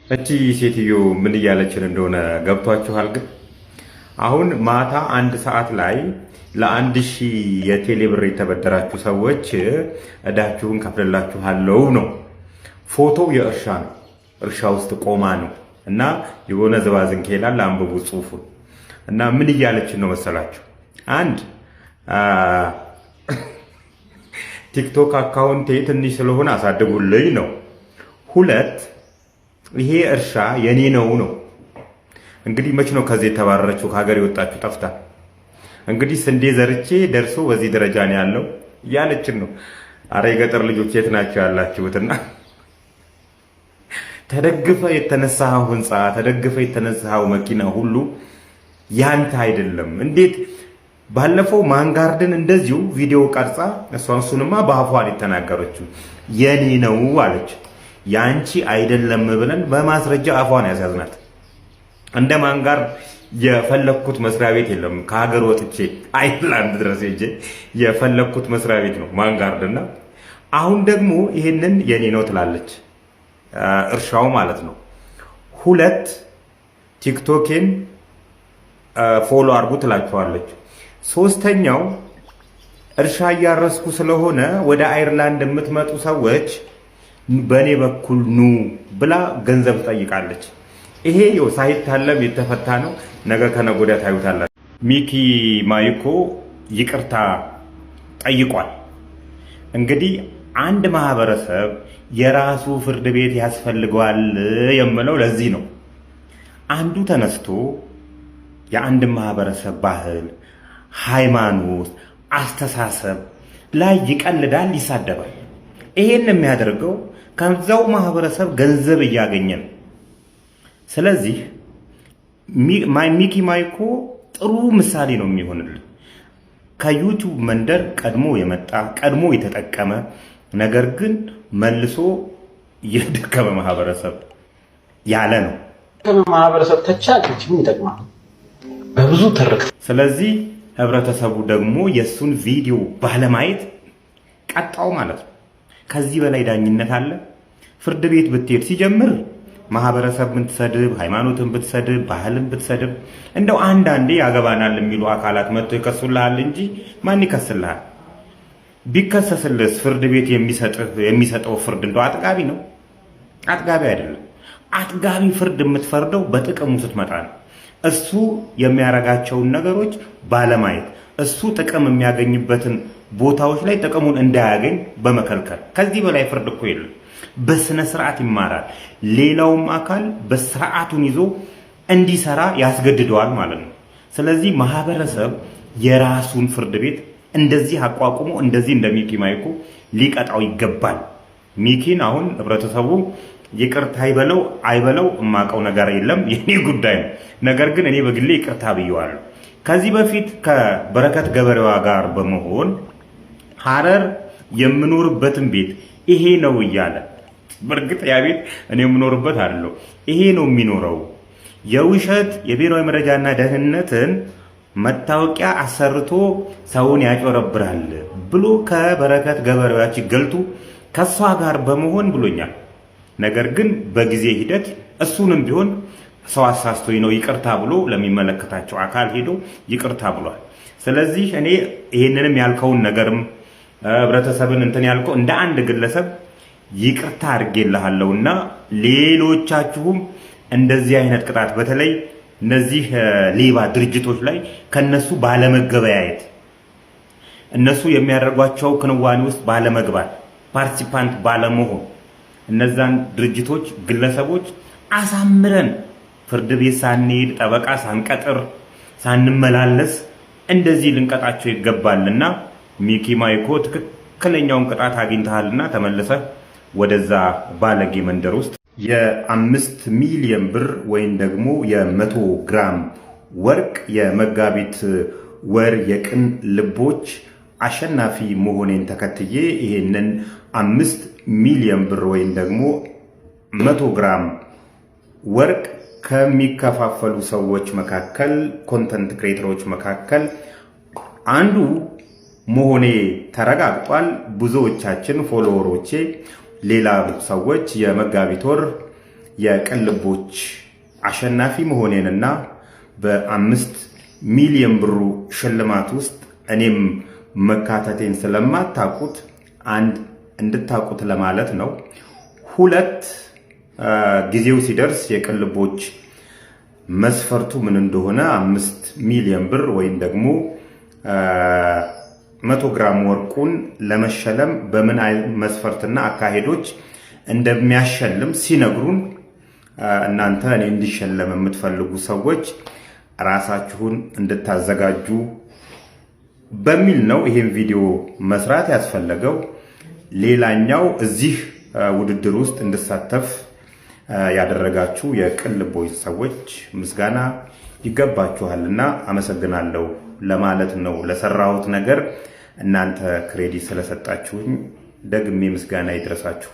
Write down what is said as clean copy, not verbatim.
እቺ ሴትዮ ምን እያለችን እንደሆነ ገብቷችኋል? ግን አሁን ማታ 1 ሰዓት ላይ ለ1000 የቴሌ ብር የተበደራችሁ ሰዎች እዳችሁን ከፍልላችኋለሁ ነው። ፎቶው የእርሻ ነው። እርሻ ውስጥ ቆማ ነው እና የሆነ ዝባዝንኬ ይላል። አንብቡ ጽሑፉን። እና ምን እያለችን ነው መሰላችሁ? አንድ ቲክቶክ አካውንቴ ትንሽ ስለሆነ አሳድጉልኝ ነው። ሁለት ይሄ እርሻ የኔ ነው ነው። እንግዲህ መች ነው ከዚህ የተባረረችው ከሀገር የወጣችሁ ጠፍታ? እንግዲህ ስንዴ ዘርቼ ደርሶ በዚህ ደረጃ ነው ያለው እያለችን ነው። አረ የገጠር ልጆች የት ናቸው ያላችሁትና ተደግፈ የተነሳኸው ህንፃ ተደግፈ የተነሳኸው መኪና ሁሉ ያንተ አይደለም። እንዴት ባለፈው ማንጋርድን እንደዚሁ ቪዲዮ ቀርጻ እሱንማ በአፏን የተናገረችው የኔ ነው አለች። ያንቺ አይደለም ብለን በማስረጃ አፏን ያስያዝናት። እንደ ማንጋርድ የፈለኩት መስሪያ ቤት የለም። ከሀገር ወጥቼ አይላንድ ድረስ ሄጄ የፈለኩት መስሪያ ቤት ነው ማንጋርድና አሁን ደግሞ ይሄንን የኔ ነው ትላለች። እርሻው ማለት ነው። ሁለት ቲክቶኬን ፎሎ አርጉ ትላችኋለች። ሶስተኛው እርሻ እያረስኩ ስለሆነ ወደ አይርላንድ የምትመጡ ሰዎች በኔ በኩል ኑ ብላ ገንዘብ ጠይቃለች። ይሄ ሳይታለም የተፈታ ነው። ነገ ከነገ ወዲያ ታዩታላችሁ። ሚኪ ማይኮ ይቅርታ ጠይቋል። እንግዲህ አንድ ማህበረሰብ የራሱ ፍርድ ቤት ያስፈልገዋል የምለው ለዚህ ነው። አንዱ ተነስቶ የአንድ ማህበረሰብ ባህል፣ ሃይማኖት፣ አስተሳሰብ ላይ ይቀልዳል፣ ይሳደባል። ይሄን የሚያደርገው ከዛው ማህበረሰብ ገንዘብ እያገኘ ነው። ስለዚህ ሚኪ ማይኮ ጥሩ ምሳሌ ነው የሚሆንልን። ከዩቲዩብ መንደር ቀድሞ የመጣ ቀድሞ የተጠቀመ ነገር ግን መልሶ የደከመ ማህበረሰብ ያለ ነው። ማህበረሰብ ተቻለች ምን ይጠቅማል? በብዙ ተርክ። ስለዚህ ህብረተሰቡ ደግሞ የሱን ቪዲዮ ባለማየት ቀጣው ማለት ነው። ከዚህ በላይ ዳኝነት አለ? ፍርድ ቤት ብትሄድ ሲጀምር ማህበረሰብ ብትሰድብ፣ ሃይማኖትን ብትሰድብ፣ ባህልን ብትሰድብ እንደው አንዳንዴ ያገባናል የሚሉ አካላት መጥተው ይከሱልሃል እንጂ ማን ይከስልሃል? ቢከሰስልስ ፍርድ ቤት የሚሰጠው ፍርድ እንደው አጥጋቢ ነው? አጥጋቢ አይደለም። አጥጋቢ ፍርድ የምትፈርደው በጥቅሙ ስትመጣ ነው። እሱ የሚያረጋቸውን ነገሮች ባለማየት እሱ ጥቅም የሚያገኝበትን ቦታዎች ላይ ጥቅሙን እንዳያገኝ በመከልከል። ከዚህ በላይ ፍርድ እኮ የለም። በስነ ስርዓት ይማራል። ሌላውም አካል በስርዓቱን ይዞ እንዲሰራ ያስገድደዋል ማለት ነው። ስለዚህ ማህበረሰብ የራሱን ፍርድ ቤት እንደዚህ አቋቁሞ እንደዚህ እንደ ሚኪ ማይኮ ሊቀጣው ይገባል። ሚኪን አሁን ህብረተሰቡ ይቅርታ አይበለው የማውቀው ነገር የለም፣ የኔ ጉዳይ ነው። ነገር ግን እኔ በግሌ ይቅርታ ብየዋለሁ። ከዚህ በፊት ከበረከት ገበሬዋ ጋር በመሆን ሐረር የምኖርበትን ቤት ይሄ ነው እያለ በእርግጥ ያ ቤት እኔ የምኖርበት አይደለም፣ ይሄ ነው የሚኖረው የውሸት የብሔራዊ መረጃና ደህንነትን መታወቂያ አሰርቶ ሰውን ያጮረብራል ብሎ ከበረከት ገበሬዎች ገልጡ ከሷ ጋር በመሆን ብሎኛል። ነገር ግን በጊዜ ሂደት እሱንም ቢሆን ሰው አሳስቶኝ ነው ይቅርታ ብሎ ለሚመለከታቸው አካል ሄዶ ይቅርታ ብሏል። ስለዚህ እኔ ይሄንንም ያልከውን ነገርም ህብረተሰብን እንትን ያልከው እንደ አንድ ግለሰብ ይቅርታ አድርጌልሃለሁና ሌሎቻችሁም እንደዚህ አይነት ቅጣት በተለይ እነዚህ ሌባ ድርጅቶች ላይ ከነሱ ባለመገበያየት እነሱ የሚያደርጓቸው ክንዋኔ ውስጥ ባለመግባት ፓርቲሲፓንት ባለመሆን እነዛን ድርጅቶች ግለሰቦች አሳምረን ፍርድ ቤት ሳንሄድ ጠበቃ ሳንቀጥር ሳንመላለስ እንደዚህ ልንቀጣቸው ይገባልና ሚኪ ማይኮ ትክክለኛውን ቅጣት አግኝተሃልና ተመልሰህ ወደዛ ባለጌ መንደር ውስጥ የ5 ሚሊዮን ብር ወይም ደግሞ የ100 ግራም ወርቅ የመጋቢት ወር የቅን ልቦች አሸናፊ መሆኔን ተከትዬ ይሄንን 5 ሚሊዮን ብር ወይም ደግሞ 100 ግራም ወርቅ ከሚከፋፈሉ ሰዎች መካከል ኮንተንት ክሬተሮች መካከል አንዱ መሆኔ ተረጋግጧል። ብዙዎቻችን ፎሎወሮቼ ሌላ ሰዎች የመጋቢት ወር የቅልቦች አሸናፊ መሆኔንና በ5 ሚሊዮን ብሩ ሽልማት ውስጥ እኔም መካተቴን ስለማታውቁት እንድታውቁት ለማለት ነው። 2 ጊዜው ሲደርስ የቅልቦች መስፈርቱ ምን እንደሆነ 5 ሚሊዮን ብር ወይም ደግሞ 100 ግራም ወርቁን ለመሸለም በምን መስፈርትና አካሄዶች እንደሚያሸልም ሲነግሩን እናንተ እኔ እንዲሸለም የምትፈልጉ ሰዎች ራሳችሁን እንድታዘጋጁ በሚል ነው ይሄን ቪዲዮ መስራት ያስፈለገው። ሌላኛው እዚህ ውድድር ውስጥ እንድሳተፍ ያደረጋችሁ የቅልቦች ሰዎች ምስጋና ይገባችኋልና አመሰግናለሁ ለማለት ነው። ለሰራሁት ነገር እናንተ ክሬዲት ስለሰጣችሁኝ ደግሜ ምስጋና ይድረሳችሁ።